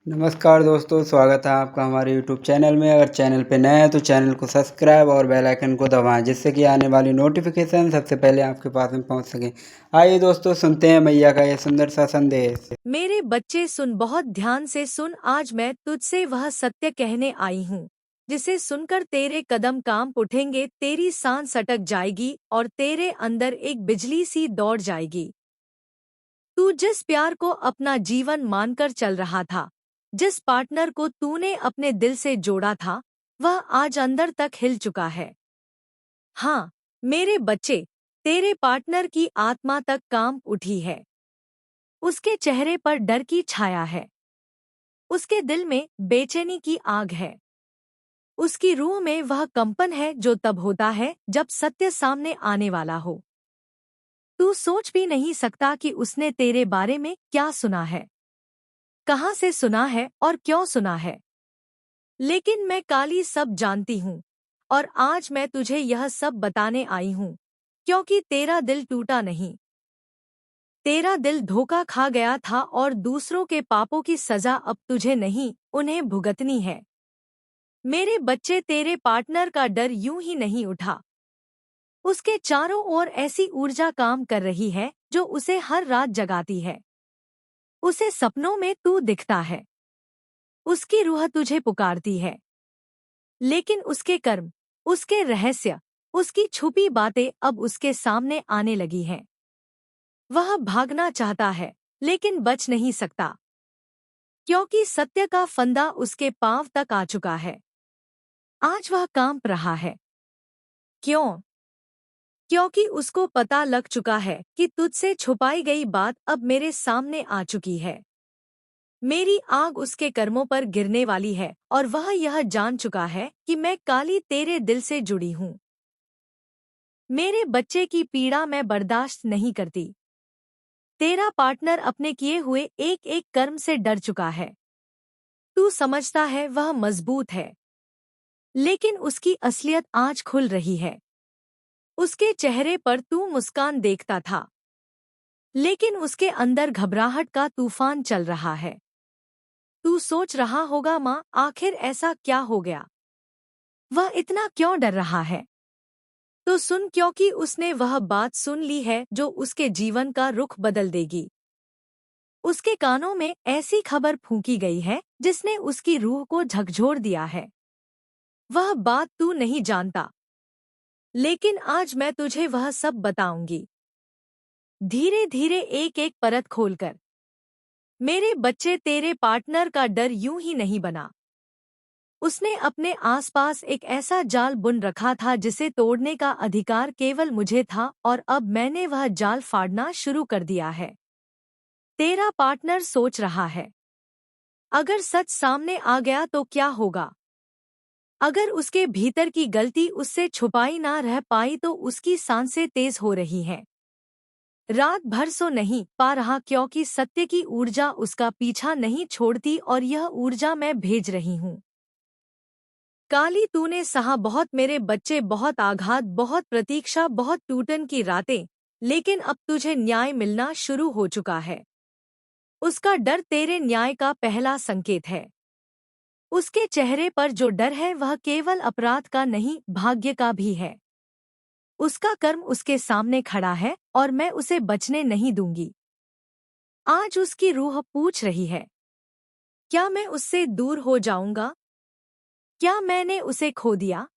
नमस्कार दोस्तों, स्वागत है आपका हमारे यूट्यूब चैनल में। अगर चैनल पे नए हैं तो चैनल को सब्सक्राइब और बेल आइकन को दबाएं, जिससे कि आने वाली नोटिफिकेशन सबसे पहले आपके पास में पहुंच सके। आइए दोस्तों, सुनते हैं मैया का ये सुंदर सा संदेश। मेरे बच्चे सुन, बहुत ध्यान से सुन। आज मैं तुझसे वह सत्य कहने आई हूँ जिसे सुनकर तेरे कदम कांप उठेंगे, तेरी सांस अटक जाएगी और तेरे अंदर एक बिजली सी दौड़ जाएगी। तू जिस प्यार को अपना जीवन मानकर चल रहा था, जिस पार्टनर को तूने अपने दिल से जोड़ा था, वह आज अंदर तक हिल चुका है। हाँ, मेरे बच्चे, तेरे पार्टनर की आत्मा तक कांप उठी है। उसके चेहरे पर डर की छाया है। उसके दिल में बेचैनी की आग है। उसकी रूह में वह कंपन है जो तब होता है जब सत्य सामने आने वाला हो। तू सोच भी नहीं सकता कि उसने तेरे बारे में क्या सुना है, कहाँ से सुना है और क्यों सुना है। लेकिन मैं काली सब जानती हूँ, और आज मैं तुझे यह सब बताने आई हूँ, क्योंकि तेरा दिल टूटा नहीं। तेरा दिल धोखा खा गया था और दूसरों के पापों की सजा अब तुझे नहीं, उन्हें भुगतनी है। मेरे बच्चे, तेरे पार्टनर का डर यूं ही नहीं उठा। उसके चारों ओर ऐसी ऊर्जा काम कर रही है जो उसे हर रात जगाती है। उसे सपनों में तू दिखता है। उसकी रूह तुझे पुकारती है। लेकिन उसके कर्म, उसके रहस्य, उसकी छुपी बातें अब उसके सामने आने लगी हैं। वह भागना चाहता है, लेकिन बच नहीं सकता, क्योंकि सत्य का फंदा उसके पांव तक आ चुका है। आज वह कांप रहा है। क्यों? क्योंकि उसको पता लग चुका है कि तुझसे छुपाई गई बात अब मेरे सामने आ चुकी है। मेरी आग उसके कर्मों पर गिरने वाली है और वह यह जान चुका है कि मैं काली तेरे दिल से जुड़ी हूँ। मेरे बच्चे की पीड़ा मैं बर्दाश्त नहीं करती। तेरा पार्टनर अपने किए हुए एक एक कर्म से डर चुका है। तू समझता है वह मजबूत है, लेकिन उसकी असलियत आज खुल रही है। उसके चेहरे पर तू मुस्कान देखता था, लेकिन उसके अंदर घबराहट का तूफान चल रहा है। तू सोच रहा होगा, माँ, आखिर ऐसा क्या हो गया? वह इतना क्यों डर रहा है? तो सुन, क्योंकि उसने वह बात सुन ली है जो उसके जीवन का रुख बदल देगी। उसके कानों में ऐसी खबर फूंकी गई है जिसने उसकी रूह को झकझोर दिया है। वह बात तू नहीं जानता, लेकिन आज मैं तुझे वह सब बताऊंगी, धीरे धीरे, एक एक परत खोलकर। मेरे बच्चे, तेरे पार्टनर का डर यूं ही नहीं बना। उसने अपने आसपास एक ऐसा जाल बुन रखा था जिसे तोड़ने का अधिकार केवल मुझे था, और अब मैंने वह जाल फाड़ना शुरू कर दिया है। तेरा पार्टनर सोच रहा है, अगर सच सामने आ गया तो क्या होगा? अगर उसके भीतर की गलती उससे छुपाई ना रह पाई तो उसकी सांसें तेज हो रही हैं। रात भर सो नहीं पा रहा, क्योंकि सत्य की ऊर्जा उसका पीछा नहीं छोड़ती, और यह ऊर्जा मैं भेज रही हूँ। काली, तूने सहा बहुत मेरे बच्चे, बहुत आघात, बहुत प्रतीक्षा, बहुत टूटन की रातें, लेकिन अब तुझे न्याय मिलना शुरू हो चुका है। उसका डर तेरे न्याय का पहला संकेत है। उसके चेहरे पर जो डर है वह केवल अपराध का नहीं, भाग्य का भी है। उसका कर्म उसके सामने खड़ा है और मैं उसे बचने नहीं दूंगी। आज उसकी रूह पूछ रही है, क्या मैं उससे दूर हो जाऊंगा? क्या मैंने उसे खो दिया?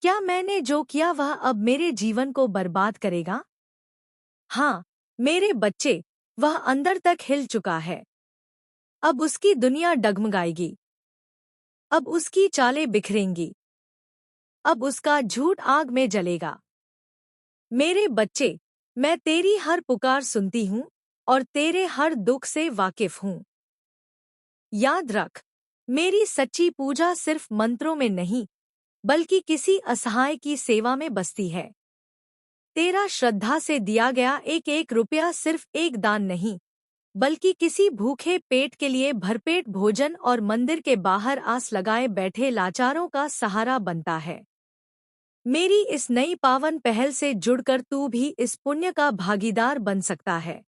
क्या मैंने जो किया वह अब मेरे जीवन को बर्बाद करेगा? हाँ, मेरे बच्चे, वह अंदर तक हिल चुका है। अब उसकी दुनिया डगमगाएगी। अब उसकी चालें बिखरेंगी। अब उसका झूठ आग में जलेगा। मेरे बच्चे, मैं तेरी हर पुकार सुनती हूँ और तेरे हर दुख से वाकिफ हूँ। याद रख, मेरी सच्ची पूजा सिर्फ मंत्रों में नहीं, बल्कि किसी असहाय की सेवा में बसती है। तेरा श्रद्धा से दिया गया एक एक रुपया सिर्फ एक दान नहीं, बल्कि किसी भूखे पेट के लिए भरपेट भोजन और मंदिर के बाहर आस लगाए बैठे लाचारों का सहारा बनता है। मेरी इस नई पावन पहल से जुड़कर तू भी इस पुण्य का भागीदार बन सकता है।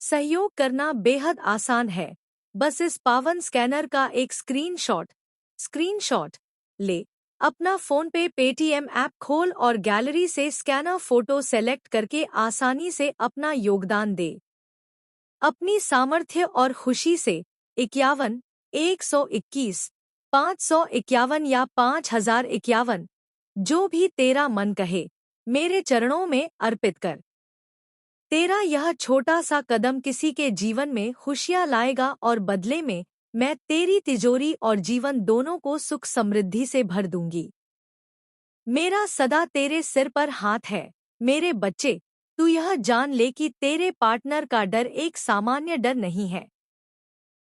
सहयोग करना बेहद आसान है, बस इस पावन स्कैनर का एक स्क्रीनशॉट ले। अपना फोन पे पेटीएम ऐप खोल और गैलरी से स्कैनर फोटो सेलेक्ट करके आसानी से अपना योगदान दे। अपनी सामर्थ्य और खुशी से 51, 121, 551 या 5051, जो भी तेरा मन कहे, मेरे चरणों में अर्पित कर। तेरा यह छोटा सा कदम किसी के जीवन में खुशियां लाएगा और बदले में मैं तेरी तिजोरी और जीवन दोनों को सुख समृद्धि से भर दूंगी। मेरा सदा तेरे सिर पर हाथ है। मेरे बच्चे, तू यह जान ले कि तेरे पार्टनर का डर एक सामान्य डर नहीं है।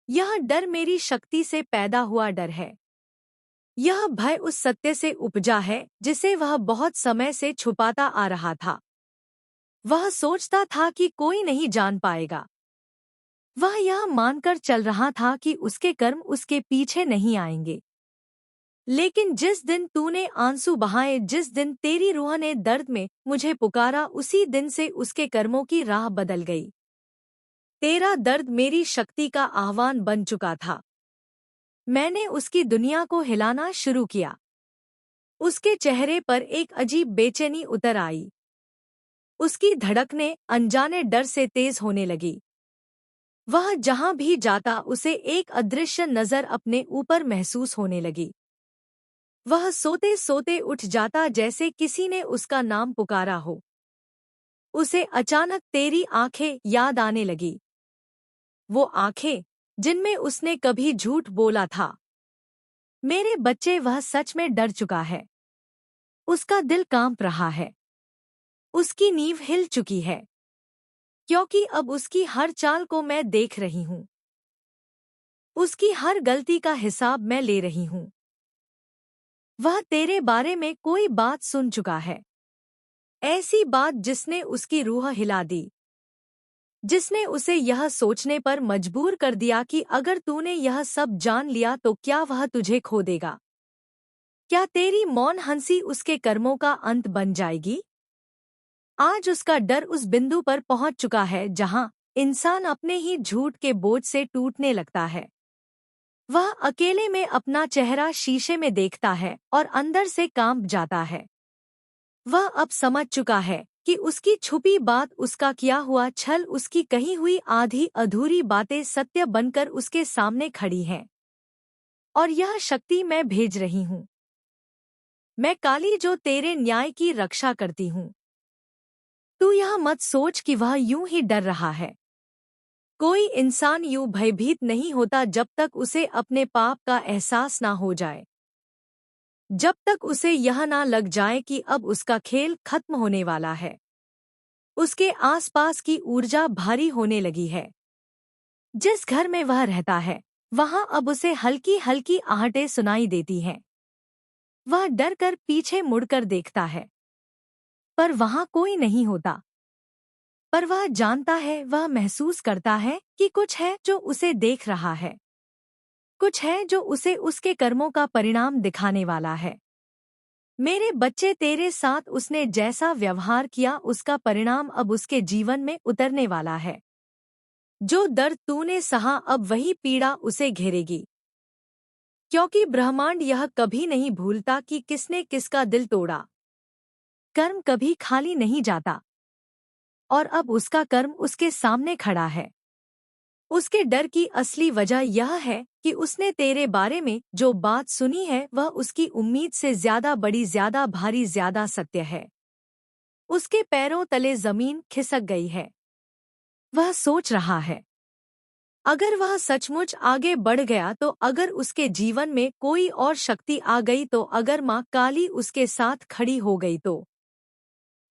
यह डर मेरी शक्ति से पैदा हुआ डर है। यह भय उस सत्य से उपजा है जिसे वह बहुत समय से छुपाता आ रहा था। वह सोचता था कि कोई नहीं जान पाएगा। वह यह मानकर चल रहा था कि उसके कर्म उसके पीछे नहीं आएंगे। लेकिन जिस दिन तूने आंसू बहाए, जिस दिन तेरी रूह ने दर्द में मुझे पुकारा, उसी दिन से उसके कर्मों की राह बदल गई। तेरा दर्द मेरी शक्ति का आह्वान बन चुका था। मैंने उसकी दुनिया को हिलाना शुरू किया। उसके चेहरे पर एक अजीब बेचैनी उतर आई। उसकी धड़कनें अनजाने डर से तेज होने लगी। वह जहां भी जाता उसे एक अदृश्य नजर अपने ऊपर महसूस होने लगी। वह सोते सोते उठ जाता जैसे किसी ने उसका नाम पुकारा हो। उसे अचानक तेरी आंखें याद आने लगी। वो आंखें जिनमें उसने कभी झूठ बोला था। मेरे बच्चे, वह सच में डर चुका है। उसका दिल कांप रहा है। उसकी नींव हिल चुकी है, क्योंकि अब उसकी हर चाल को मैं देख रही हूं। उसकी हर गलती का हिसाब मैं ले रही हूं। वह तेरे बारे में कोई बात सुन चुका है, ऐसी बात जिसने उसकी रूह हिला दी, जिसने उसे यह सोचने पर मजबूर कर दिया कि अगर तूने यह सब जान लिया तो क्या वह तुझे खो देगा? क्या तेरी मौन हंसी उसके कर्मों का अंत बन जाएगी? आज उसका डर उस बिंदु पर पहुंच चुका है जहां इंसान अपने ही झूठ के बोझ से टूटने लगता है। वह अकेले में अपना चेहरा शीशे में देखता है और अंदर से कांप जाता है। वह अब समझ चुका है कि उसकी छुपी बात, उसका किया हुआ छल, उसकी कही हुई आधी अधूरी बातें सत्य बनकर उसके सामने खड़ी हैं। और यह शक्ति मैं भेज रही हूँ। मैं काली जो तेरे न्याय की रक्षा करती हूँ। तू यह मत सोच कि वह यूं ही डर रहा है। कोई इंसान यूं भयभीत नहीं होता जब तक उसे अपने पाप का एहसास ना हो जाए, जब तक उसे यह ना लग जाए कि अब उसका खेल खत्म होने वाला है। उसके आसपास की ऊर्जा भारी होने लगी है। जिस घर में वह रहता है वहां अब उसे हल्की हल्की आहटें सुनाई देती हैं। वह डर कर पीछे मुड़कर देखता है, पर वहां कोई नहीं होता। पर वह जानता है, वह महसूस करता है कि कुछ है जो उसे देख रहा है। कुछ है जो उसे उसके कर्मों का परिणाम दिखाने वाला है। मेरे बच्चे, तेरे साथ उसने जैसा व्यवहार किया उसका परिणाम अब उसके जीवन में उतरने वाला है। जो दर्द तूने सहा अब वही पीड़ा उसे घेरेगी। क्योंकि ब्रह्मांड यह कभी नहीं भूलता कि किसने किसका दिल तोड़ा। कर्म कभी खाली नहीं जाता, और अब उसका कर्म उसके सामने खड़ा है। उसके डर की असली वजह यह है कि उसने तेरे बारे में जो बात सुनी है वह उसकी उम्मीद से ज्यादा बड़ी, ज्यादा भारी, ज्यादा सत्य है। उसके पैरों तले जमीन खिसक गई है। वह सोच रहा है, अगर वह सचमुच आगे बढ़ गया तो, अगर उसके जीवन में कोई और शक्ति आ गई तो, अगर माँ काली उसके साथ खड़ी हो गई तो।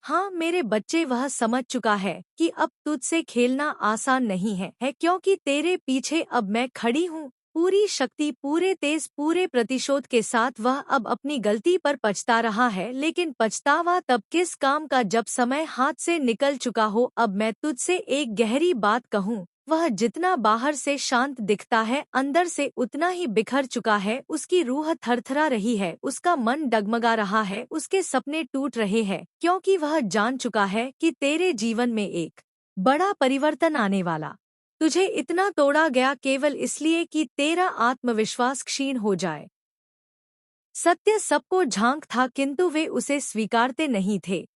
हाँ मेरे बच्चे, वह समझ चुका है कि अब तुझसे खेलना आसान नहीं है, क्योंकि तेरे पीछे अब मैं खड़ी हूँ, पूरी शक्ति, पूरे तेज, पूरे प्रतिशोध के साथ। वह अब अपनी गलती पर पछता रहा है, लेकिन पछतावा तब किस काम का जब समय हाथ से निकल चुका हो। अब मैं तुझसे एक गहरी बात कहूँ, वह जितना बाहर से शांत दिखता है अंदर से उतना ही बिखर चुका है। उसकी रूह थरथरा रही है, उसका मन डगमगा रहा है, उसके सपने टूट रहे हैं, क्योंकि वह जान चुका है कि तेरे जीवन में एक बड़ा परिवर्तन आने वाला तुझे इतना तोड़ा गया केवल इसलिए कि तेरा आत्मविश्वास क्षीण हो जाए। सत्य सबको झांक था किंतु वे उसे स्वीकारते नहीं थे।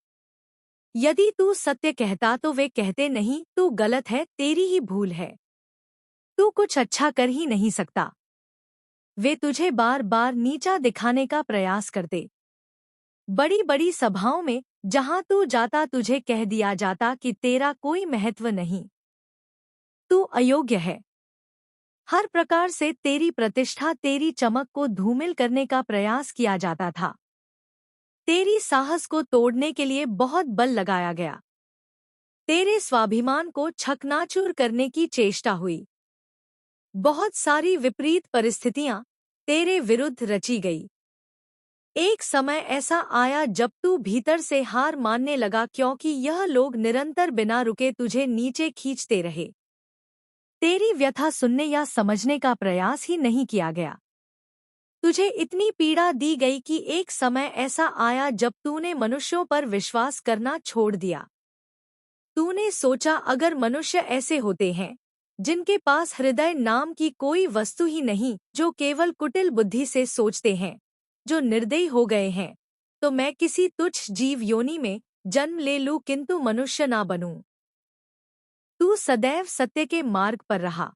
यदि तू सत्य कहता तो वे कहते नहीं, तू गलत है, तेरी ही भूल है, तू कुछ अच्छा कर ही नहीं सकता। वे तुझे बार बार नीचा दिखाने का प्रयास करते। बड़ी बड़ी सभाओं में जहां तू जाता तुझे कह दिया जाता कि तेरा कोई महत्व नहीं, तू अयोग्य है। हर प्रकार से तेरी प्रतिष्ठा, तेरी चमक को धूमिल करने का प्रयास किया जाता था। तेरी साहस को तोड़ने के लिए बहुत बल लगाया गया। तेरे स्वाभिमान को छकनाचूर करने की चेष्टा हुई। बहुत सारी विपरीत परिस्थितियां तेरे विरुद्ध रची गई। एक समय ऐसा आया जब तू भीतर से हार मानने लगा, क्योंकि यह लोग निरंतर बिना रुके तुझे नीचे खींचते रहे। तेरी व्यथा सुनने या समझने का प्रयास ही नहीं किया गया। तुझे इतनी पीड़ा दी गई कि एक समय ऐसा आया जब तूने मनुष्यों पर विश्वास करना छोड़ दिया। तूने सोचा अगर मनुष्य ऐसे होते हैं जिनके पास हृदय नाम की कोई वस्तु ही नहीं, जो केवल कुटिल बुद्धि से सोचते हैं, जो निर्दयी हो गए हैं, तो मैं किसी तुच्छ जीव योनि में जन्म ले लूं किंतु मनुष्य ना बनूं। तू सदैव सत्य के मार्ग पर रहा।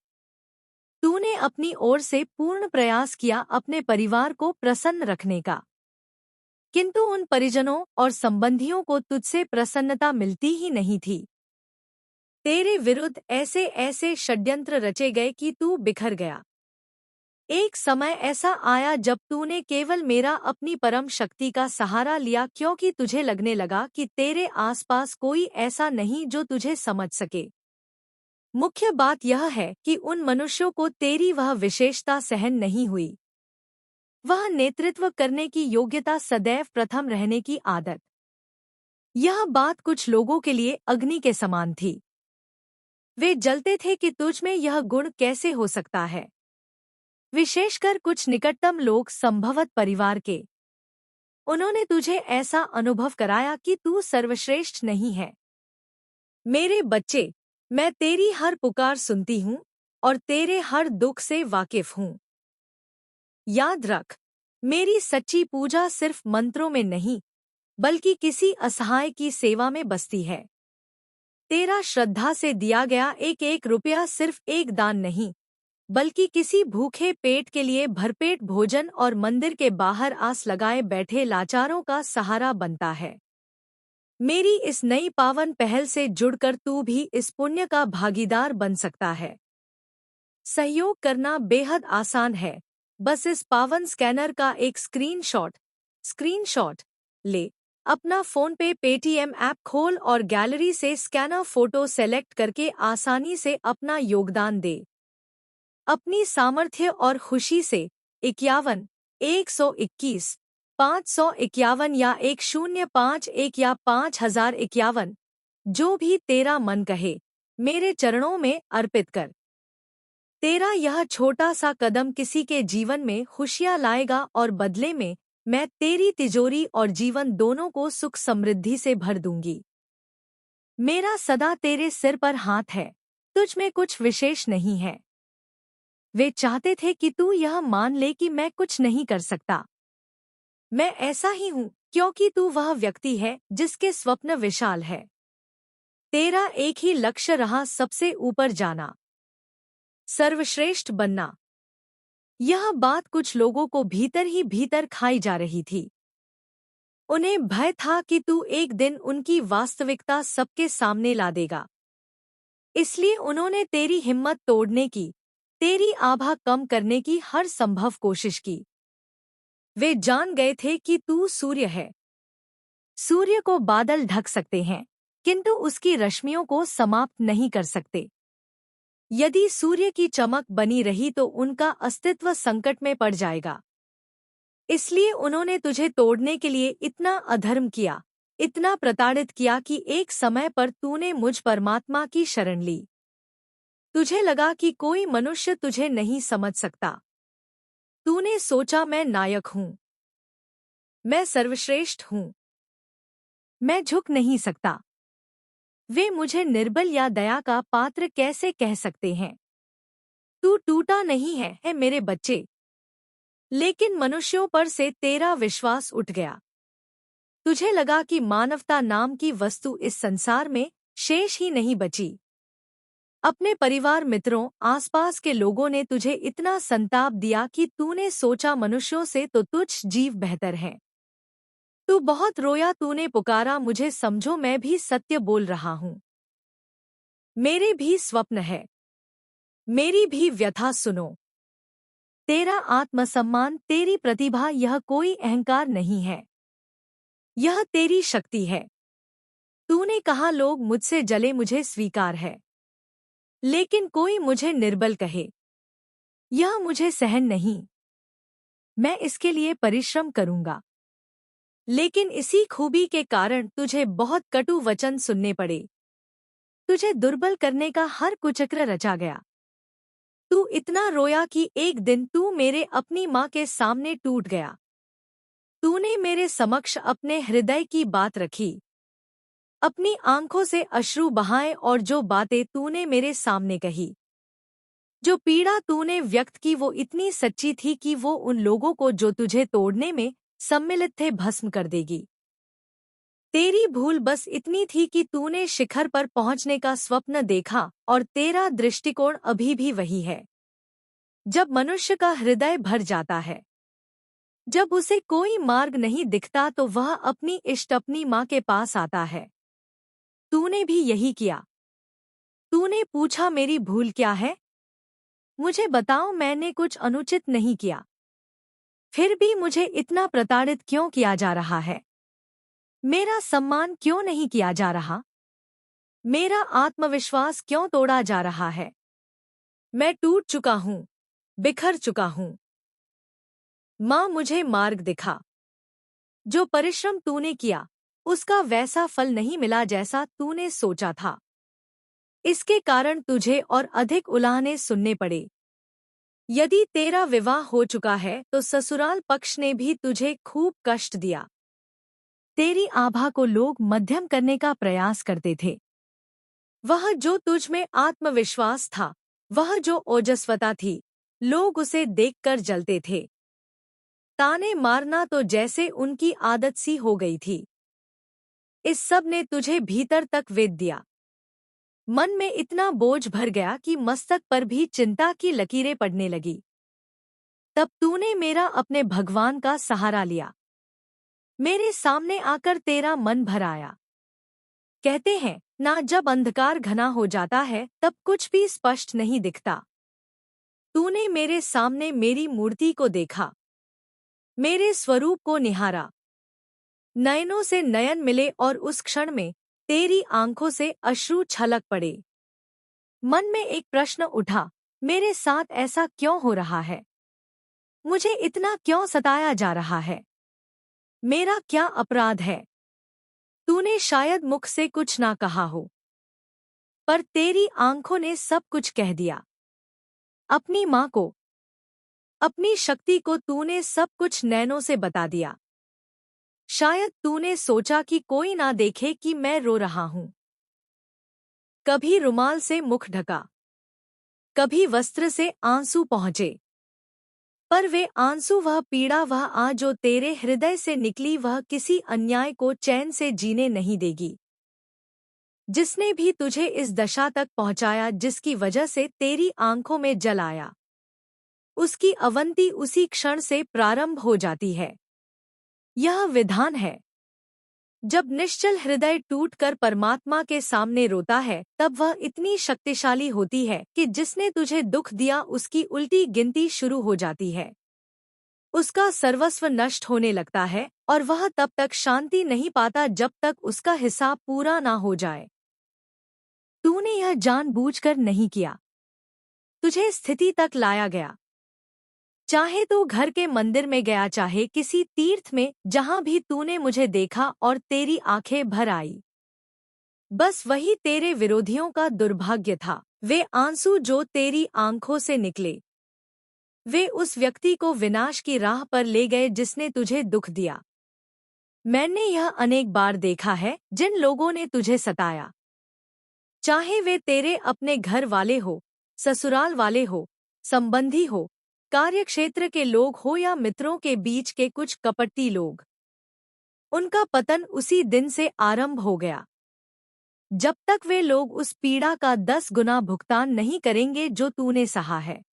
तूने अपनी ओर से पूर्ण प्रयास किया अपने परिवार को प्रसन्न रखने का, किंतु उन परिजनों और संबंधियों को तुझसे प्रसन्नता मिलती ही नहीं थी। तेरे विरुद्ध ऐसे ऐसे षड्यंत्र रचे गए कि तू बिखर गया। एक समय ऐसा आया जब तूने केवल मेरा, अपनी परम शक्ति का सहारा लिया, क्योंकि तुझे लगने लगा कि तेरे आसपास कोई ऐसा नहीं जो तुझे समझ सके। मुख्य बात यह है कि उन मनुष्यों को तेरी वह विशेषता सहन नहीं हुई, वह नेतृत्व करने की योग्यता, सदैव प्रथम रहने की आदत। यह बात कुछ लोगों के लिए अग्नि के समान थी। वे जलते थे कि तुझ में यह गुण कैसे हो सकता है। विशेषकर कुछ निकटतम लोग, संभवत परिवार के। उन्होंने तुझे ऐसा अनुभव कराया कि तू सर्वश्रेष्ठ नहीं है। मेरे बच्चे, मैं तेरी हर पुकार सुनती हूँ और तेरे हर दुख से वाकिफ हूँ। याद रख, मेरी सच्ची पूजा सिर्फ मंत्रों में नहीं, बल्कि किसी असहाय की सेवा में बसती है। तेरा श्रद्धा से दिया गया एक एक रुपया सिर्फ एक दान नहीं, बल्कि किसी भूखे पेट के लिए भरपेट भोजन और मंदिर के बाहर आस लगाए बैठे लाचारों का सहारा बनता है। मेरी इस नई पावन पहल से जुड़कर तू भी इस पुण्य का भागीदार बन सकता है। सहयोग करना बेहद आसान है। बस इस पावन स्कैनर का एक स्क्रीनशॉट ले, अपना फोन पे पेटीएम ऐप खोल और गैलरी से स्कैनर फोटो सेलेक्ट करके आसानी से अपना योगदान दे। अपनी सामर्थ्य और खुशी से 51, 121, 551 या 1051 या 5051, जो भी तेरा मन कहे, मेरे चरणों में अर्पित कर। तेरा यह छोटा सा कदम किसी के जीवन में खुशियां लाएगा और बदले में मैं तेरी तिजोरी और जीवन दोनों को सुख समृद्धि से भर दूंगी। मेरा सदा तेरे सिर पर हाथ है, तुझ में कुछ विशेष नहीं है। वे चाहते थे कि तू यह मान ले कि मैं कुछ नहीं कर सकता। मैं ऐसा ही हूँ क्योंकि तू वह व्यक्ति है जिसके स्वप्न विशाल है। तेरा एक ही लक्ष्य रहा, सबसे ऊपर जाना, सर्वश्रेष्ठ बनना। यह बात कुछ लोगों को भीतर ही भीतर खाई जा रही थी। उन्हें भय था कि तू एक दिन उनकी वास्तविकता सबके सामने ला देगा। इसलिए उन्होंने तेरी हिम्मत तोड़ने की, तेरी आभा कम करने की हर संभव कोशिश की। वे जान गए थे कि तू सूर्य है। सूर्य को बादल ढक सकते हैं, किंतु उसकी रश्मियों को समाप्त नहीं कर सकते। यदि सूर्य की चमक बनी रही तो उनका अस्तित्व संकट में पड़ जाएगा। इसलिए उन्होंने तुझे तोड़ने के लिए इतना अधर्म किया, इतना प्रताड़ित किया कि एक समय पर तूने मुझ परमात्मा की शरण ली। तुझे लगा कि कोई मनुष्य तुझे नहीं समझ सकता। तूने सोचा मैं नायक हूँ, मैं सर्वश्रेष्ठ हूँ, मैं झुक नहीं सकता। वे मुझे निर्बल या दया का पात्र कैसे कह सकते हैं? तू टूटा नहीं है मेरे बच्चे, लेकिन मनुष्यों पर से तेरा विश्वास उठ गया। तुझे लगा कि मानवता नाम की वस्तु इस संसार में शेष ही नहीं बची। अपने परिवार, मित्रों, आसपास के लोगों ने तुझे इतना संताप दिया कि तूने सोचा मनुष्यों से तो तुच्छ जीव बेहतर है। तू बहुत रोया, तूने पुकारा, मुझे समझो, मैं भी सत्य बोल रहा हूँ। मेरे भी स्वप्न है, मेरी भी व्यथा सुनो। तेरा आत्मसम्मान, तेरी प्रतिभा, यह कोई अहंकार नहीं है, यह तेरी शक्ति है। तूने कहा लोग मुझसे जले, मुझे स्वीकार है, लेकिन कोई मुझे निर्बल कहे, यह मुझे सहन नहीं। मैं इसके लिए परिश्रम करूंगा, लेकिन इसी खूबी के कारण तुझे बहुत कटु वचन सुनने पड़े। तुझे दुर्बल करने का हर कुचक्र रचा गया। तू इतना रोया कि एक दिन तू मेरे अपनी माँ के सामने टूट गया। तूने मेरे समक्ष अपने हृदय की बात रखी, अपनी आंखों से अश्रु बहाए, और जो बातें तूने मेरे सामने कही, जो पीड़ा तूने व्यक्त की, वो इतनी सच्ची थी कि वो उन लोगों को जो तुझे तोड़ने में सम्मिलित थे भस्म कर देगी। तेरी भूल बस इतनी थी कि तूने शिखर पर पहुंचने का स्वप्न देखा, और तेरा दृष्टिकोण अभी भी वही है। जब मनुष्य का हृदय भर जाता है, जब उसे कोई मार्ग नहीं दिखता, तो वह अपनी इष्ट अपनी माँ के पास आता है। तूने भी यही किया। तूने पूछा मेरी भूल क्या है? मुझे बताओ, मैंने कुछ अनुचित नहीं किया, फिर भी मुझे इतना प्रताड़ित क्यों किया जा रहा है? मेरा सम्मान क्यों नहीं किया जा रहा? मेरा आत्मविश्वास क्यों तोड़ा जा रहा है? मैं टूट चुका हूँ, बिखर चुका हूँ। माँ, मुझे मार्ग दिखा। जो परिश्रम तूने किया, उसका वैसा फल नहीं मिला जैसा तूने सोचा था। इसके कारण तुझे और अधिक उलाहने सुनने पड़े। यदि तेरा विवाह हो चुका है तो ससुराल पक्ष ने भी तुझे खूब कष्ट दिया। तेरी आभा को लोग मध्यम करने का प्रयास करते थे। वह जो तुझ में आत्मविश्वास था, वह जो ओजस्वता थी, लोग उसे देखकर जलते थे। ताने मारना तो जैसे उनकी आदत सी हो गई थी। इस सब ने तुझे भीतर तक वेध दिया। मन में इतना बोझ भर गया कि मस्तक पर भी चिंता की लकीरें पड़ने लगी। तब तूने मेरा अपने भगवान का सहारा लिया। मेरे सामने आकर तेरा मन भर आया। कहते हैं ना, जब अंधकार घना हो जाता है तब कुछ भी स्पष्ट नहीं दिखता। तूने मेरे सामने मेरी मूर्ति को देखा, मेरे स्वरूप को निहारा। नयनों से नयन मिले और उस क्षण में तेरी आंखों से अश्रु छलक पड़े। मन में एक प्रश्न उठा, मेरे साथ ऐसा क्यों हो रहा है? मुझे इतना क्यों सताया जा रहा है? मेरा क्या अपराध है? तूने शायद मुख से कुछ ना कहा हो, पर तेरी आंखों ने सब कुछ कह दिया। अपनी माँ को, अपनी शक्ति को तूने सब कुछ नैनों से बता दिया। शायद तूने सोचा कि कोई ना देखे कि मैं रो रहा हूँ। कभी रुमाल से मुख ढका, कभी वस्त्र से आंसू पहुँचे, पर वे आंसू, वह पीड़ा, वह आह जो तेरे हृदय से निकली, वह किसी अन्याय को चैन से जीने नहीं देगी। जिसने भी तुझे इस दशा तक पहुंचाया, जिसकी वजह से तेरी आंखों में जल आया, उसकी अवंती उसी क्षण से प्रारंभ हो जाती है। यह विधान है। जब निश्चल हृदय टूटकर परमात्मा के सामने रोता है, तब वह इतनी शक्तिशाली होती है कि जिसने तुझे दुख दिया उसकी उल्टी गिनती शुरू हो जाती है। उसका सर्वस्व नष्ट होने लगता है और वह तब तक शांति नहीं पाता जब तक उसका हिसाब पूरा ना हो जाए। तूने यह जानबूझकर नहीं किया। तुझे स्थिति तक लाया गया। चाहे तू घर के मंदिर में गया, चाहे किसी तीर्थ में, जहां भी तूने मुझे देखा और तेरी आंखें भर आई। बस वही तेरे विरोधियों का दुर्भाग्य था। वे आंसू जो तेरी आंखों से निकले, वे उस व्यक्ति को विनाश की राह पर ले गए जिसने तुझे दुख दिया। मैंने यह अनेक बार देखा है। जिन लोगों ने तुझे सताया, चाहे वे तेरे अपने घर वाले हो, ससुराल वाले हो, संबंधी हो, कार्यक्षेत्र के लोग हो या मित्रों के बीच के कुछ कपटी लोग। उनका पतन उसी दिन से आरंभ हो गया। जब तक वे लोग उस पीड़ा का 10 गुना भुगतान नहीं करेंगे जो तूने सहा है,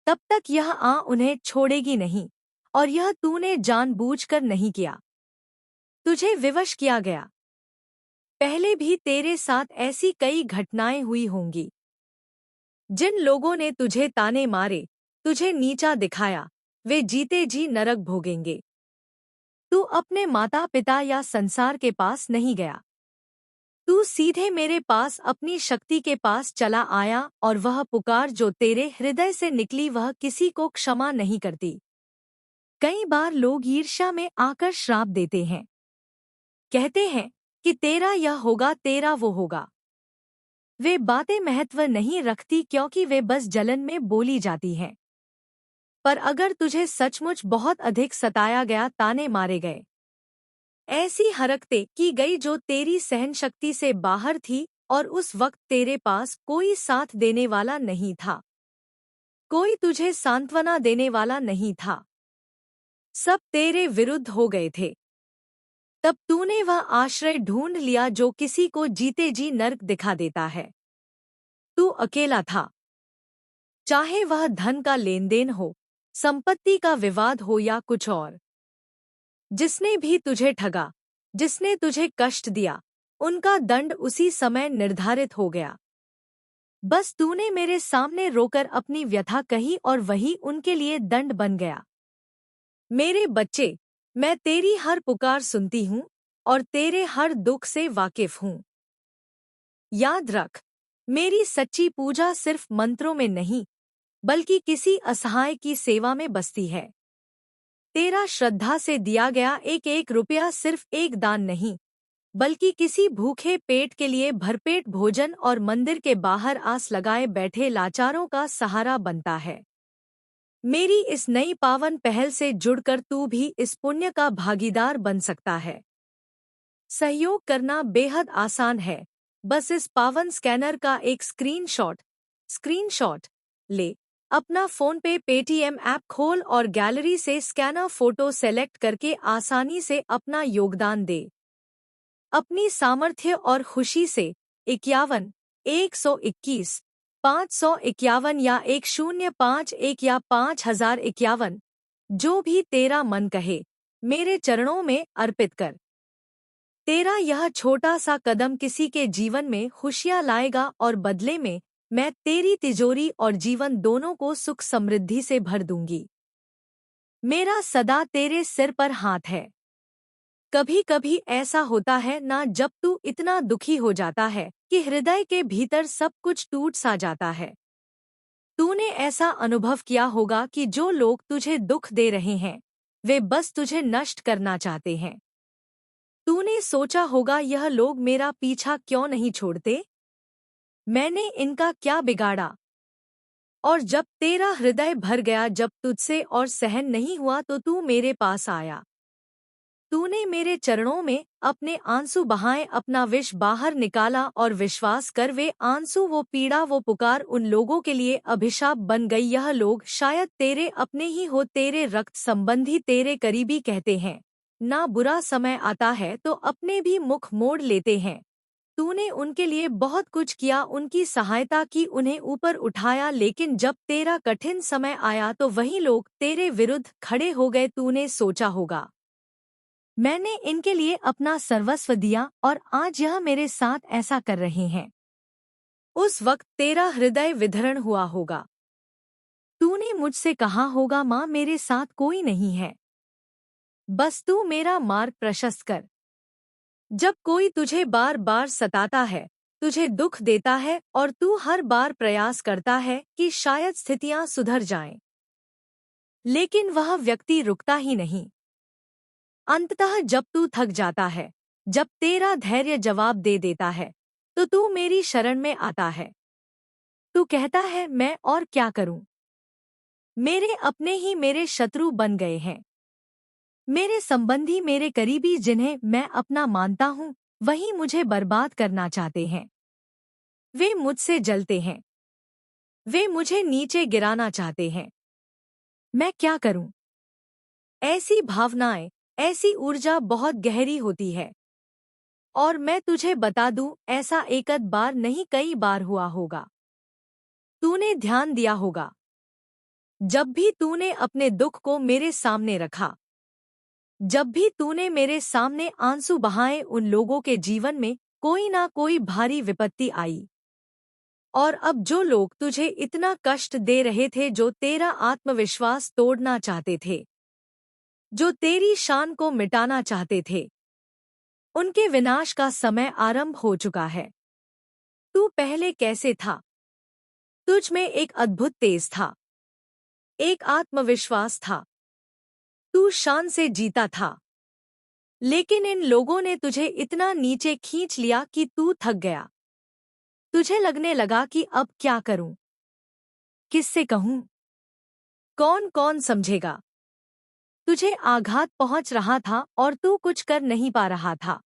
तब तक यह उन्हें छोड़ेगी नहीं, और यह तूने जानबूझकर नहीं किया। तुझे विवश किया गया। पहले भी तेरे साथ ऐसी कई घटनाएं हुई होंगी। जिन लोगों ने तुझे ताने मारे, तुझे नीचा दिखाया, वे जीते जी नरक भोगेंगे। तू अपने माता पिता या संसार के पास नहीं गया। तू सीधे मेरे पास अपनी शक्ति के पास चला आया, और वह पुकार जो तेरे हृदय से निकली वह किसी को क्षमा नहीं करती। कई बार लोग ईर्ष्या में आकर श्राप देते हैं। कहते हैं कि तेरा यह होगा, तेरा वो होगा। वे बातें महत्व नहीं रखती क्योंकि वे बस जलन में बोली जाती हैं। पर अगर तुझे सचमुच बहुत अधिक सताया गया, ताने मारे गए, ऐसी हरकतें की गई जो तेरी सहनशक्ति से बाहर थी, और उस वक्त तेरे पास कोई साथ देने वाला नहीं था, कोई तुझे सांत्वना देने वाला नहीं था, सब तेरे विरुद्ध हो गए थे, तब तूने वह आश्रय ढूंढ लिया जो किसी को जीते जी नर्क दिखा देता है। तू अकेला था। चाहे वह धन का लेन देन हो, संपत्ति का विवाद हो या कुछ और। जिसने भी तुझे ठगा, जिसने तुझे कष्ट दिया, उनका दंड उसी समय निर्धारित हो गया। बस तूने मेरे सामने रोकर अपनी व्यथा कही और वही उनके लिए दंड बन गया। मेरे बच्चे, मैं तेरी हर पुकार सुनती हूँ और तेरे हर दुख से वाकिफ हूँ। याद रख, मेरी सच्ची पूजा सिर्फ मंत्रों में नहीं, बल्कि किसी असहाय की सेवा में बसती है। तेरा श्रद्धा से दिया गया एक एक रुपया सिर्फ एक दान नहीं, बल्कि किसी भूखे पेट के लिए भरपेट भोजन और मंदिर के बाहर आस लगाए बैठे लाचारों का सहारा बनता है। मेरी इस नई पावन पहल से जुड़कर तू भी इस पुण्य का भागीदार बन सकता है। सहयोग करना बेहद आसान है। बस इस पावन स्कैनर का एक स्क्रीनशॉट ले, अपना फोन पे पेटीएम ऐप खोल और गैलरी से स्कैनर फोटो सेलेक्ट करके आसानी से अपना योगदान दे। अपनी सामर्थ्य और खुशी से 51, 121, 551 या 1051 या 5051, जो भी तेरा मन कहे, मेरे चरणों में अर्पित कर। तेरा यह छोटा सा कदम किसी के जीवन में खुशियाँ लाएगा और बदले में मैं तेरी तिजोरी और जीवन दोनों को सुख समृद्धि से भर दूंगी। मेरा सदा तेरे सिर पर हाथ है। कभी कभी ऐसा होता है ना, जब तू इतना दुखी हो जाता है कि हृदय के भीतर सब कुछ टूट सा जाता है। तूने ऐसा अनुभव किया होगा कि जो लोग तुझे दुख दे रहे हैं, वे बस तुझे नष्ट करना चाहते हैं। तूने सोचा होगा, यह लोग मेरा पीछा क्यों नहीं छोड़ते? मैंने इनका क्या बिगाड़ा? और जब तेरा हृदय भर गया, जब तुझसे और सहन नहीं हुआ, तो तू मेरे पास आया। तूने मेरे चरणों में अपने आंसू बहाए, अपना विष बाहर निकाला, और विश्वास कर, वे आंसू, वो पीड़ा, वो पुकार उन लोगों के लिए अभिशाप बन गई। यह लोग शायद तेरे अपने ही हो, तेरे रक्त संबंधी, तेरे करीबी। कहते हैं ना, बुरा समय आता है तो अपने भी मुख मोड़ लेते हैं। तूने उनके लिए बहुत कुछ किया, उनकी सहायता की, उन्हें ऊपर उठाया, लेकिन जब तेरा कठिन समय आया तो वही लोग तेरे विरुद्ध खड़े हो गए। तूने सोचा होगा, मैंने इनके लिए अपना सर्वस्व दिया और आज यह मेरे साथ ऐसा कर रहे हैं। उस वक्त तेरा हृदय विदरण हुआ होगा। तूने मुझसे कहा होगा, माँ, मेरे साथ कोई नहीं है, बस तू मेरा मार्ग प्रशस्त कर। जब कोई तुझे बार बार सताता है, तुझे दुख देता है, और तू हर बार प्रयास करता है कि शायद स्थितियां सुधर जाएं, लेकिन वह व्यक्ति रुकता ही नहीं। अंततः जब तू थक जाता है, जब तेरा धैर्य जवाब दे देता है, तो तू मेरी शरण में आता है। तू कहता है, मैं और क्या करूं? मेरे अपने ही मेरे शत्रु बन गए हैं। मेरे संबंधी, मेरे करीबी, जिन्हें मैं अपना मानता हूं, वही मुझे बर्बाद करना चाहते हैं। वे मुझसे जलते हैं। वे मुझे नीचे गिराना चाहते हैं। मैं क्या करूं? ऐसी भावनाएं, ऐसी ऊर्जा बहुत गहरी होती है। और मैं तुझे बता दूं, ऐसा एक आध बार नहीं, कई बार हुआ होगा। तूने ध्यान दिया होगा, जब भी तूने अपने दुख को मेरे सामने रखा, जब भी तूने मेरे सामने आंसू बहाए, उन लोगों के जीवन में कोई ना कोई भारी विपत्ति आई। और अब जो लोग तुझे इतना कष्ट दे रहे थे, जो तेरा आत्मविश्वास तोड़ना चाहते थे, जो तेरी शान को मिटाना चाहते थे, उनके विनाश का समय आरंभ हो चुका है। तू पहले कैसे था? तुझ में एक अद्भुत तेज था, एक आत्मविश्वास था। तू शान से जीता था। लेकिन इन लोगों ने तुझे इतना नीचे खींच लिया कि तू थक गया। तुझे लगने लगा कि अब क्या करूं? किससे कहूं? कौन कौन समझेगा? तुझे आघात पहुंच रहा था और तू कुछ कर नहीं पा रहा था।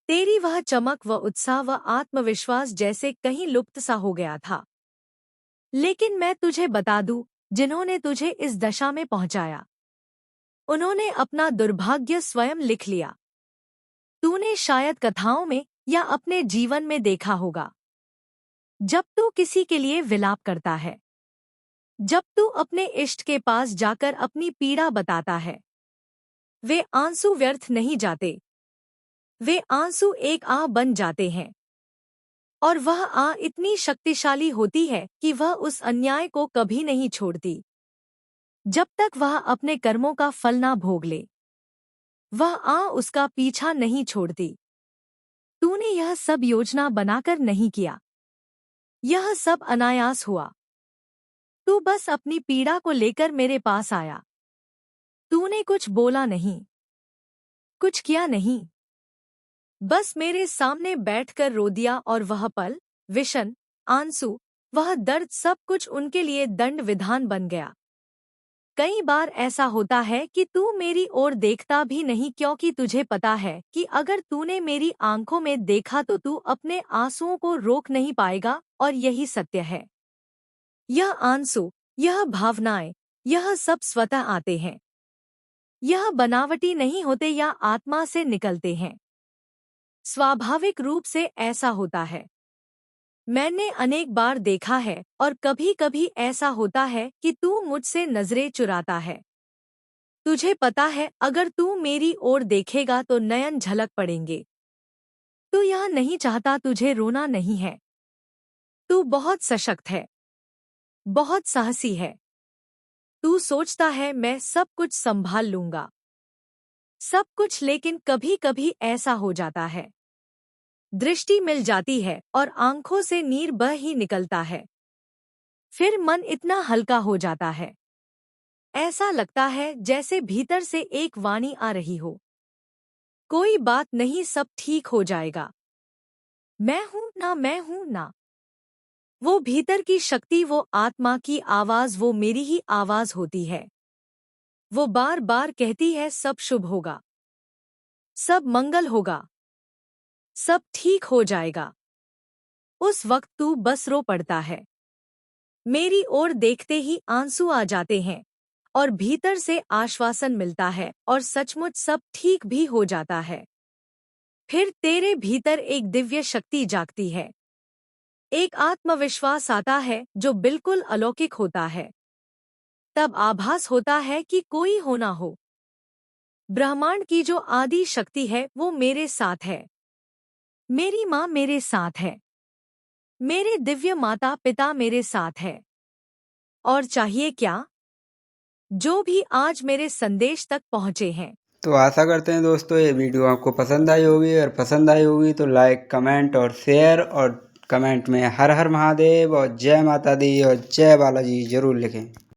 तेरी वह चमक, व उत्साह, व आत्मविश्वास जैसे कहीं लुप्त सा हो गया था। लेकिन मैं तुझे बता दूं, जिन्होंने तुझे इस दशा में पहुंचाया, उन्होंने अपना दुर्भाग्य स्वयं लिख लिया। तूने शायद कथाओं में या अपने जीवन में देखा होगा, जब तू किसी के लिए विलाप करता है, जब तू अपने इष्ट के पास जाकर अपनी पीड़ा बताता है, वे आंसू व्यर्थ नहीं जाते। वे आंसू एक आह बन जाते हैं। और वह आह इतनी शक्तिशाली होती है कि वह उस अन्याय को कभी नहीं छोड़ती, जब तक वह अपने कर्मों का फल ना भोग ले। वह आह उसका पीछा नहीं छोड़ती। तूने यह सब योजना बनाकर नहीं किया। यह सब अनायास हुआ। तू बस अपनी पीड़ा को लेकर मेरे पास आया। तूने कुछ बोला नहीं, कुछ किया नहीं, बस मेरे सामने बैठकर रो दिया। और वह पल, विषण, आंसू, वह दर्द, सब कुछ उनके लिए दंड विधान बन गया। कई बार ऐसा होता है कि तू मेरी ओर देखता भी नहीं, क्योंकि तुझे पता है कि अगर तूने मेरी आंखों में देखा तो तू अपने आंसुओं को रोक नहीं पाएगा। और यही सत्य है। यह आंसू, यह भावनाएं, यह सब स्वतः आते हैं। यह बनावटी नहीं होते या आत्मा से निकलते हैं। स्वाभाविक रूप से ऐसा होता है। मैंने अनेक बार देखा है। और कभी कभी ऐसा होता है कि तू मुझसे नजरें चुराता है। तुझे पता है, अगर तू मेरी ओर देखेगा तो नयन झलक पड़ेंगे। तू यह नहीं चाहता, तुझे रोना नहीं है। तू बहुत सशक्त है, बहुत साहसी है। तू सोचता है मैं सब कुछ संभाल लूंगा, सब कुछ। लेकिन कभी कभी ऐसा हो जाता है, दृष्टि मिल जाती है और आंखों से नीर बह ही निकलता है। फिर मन इतना हल्का हो जाता है, ऐसा लगता है जैसे भीतर से एक वाणी आ रही हो, कोई बात नहीं, सब ठीक हो जाएगा। मैं हूं ना, मैं हूं ना। वो भीतर की शक्ति, वो आत्मा की आवाज, वो मेरी ही आवाज होती है। वो बार बार कहती है, सब शुभ होगा, सब मंगल होगा, सब ठीक हो जाएगा। उस वक्त तू बस रो पड़ता है। मेरी ओर देखते ही आंसू आ जाते हैं और भीतर से आश्वासन मिलता है और सचमुच सब ठीक भी हो जाता है। फिर तेरे भीतर एक दिव्य शक्ति जागती है, एक आत्मविश्वास आता है जो बिल्कुल अलौकिक होता है। तब आभास होता है कि कोई हो ना हो, ब्रह्मांड की जो आदि शक्ति है वो मेरे साथ है। मेरी माँ मेरे साथ है, मेरे दिव्य माता पिता मेरे साथ है। और चाहिए क्या? जो भी आज मेरे संदेश तक पहुँचे हैं। तो आशा करते हैं दोस्तों ये वीडियो आपको पसंद आई होगी, और पसंद आई होगी तो लाइक, कमेंट और शेयर, और कमेंट में हर हर महादेव और जय माता दी और जय बालाजी ज़रूर लिखें।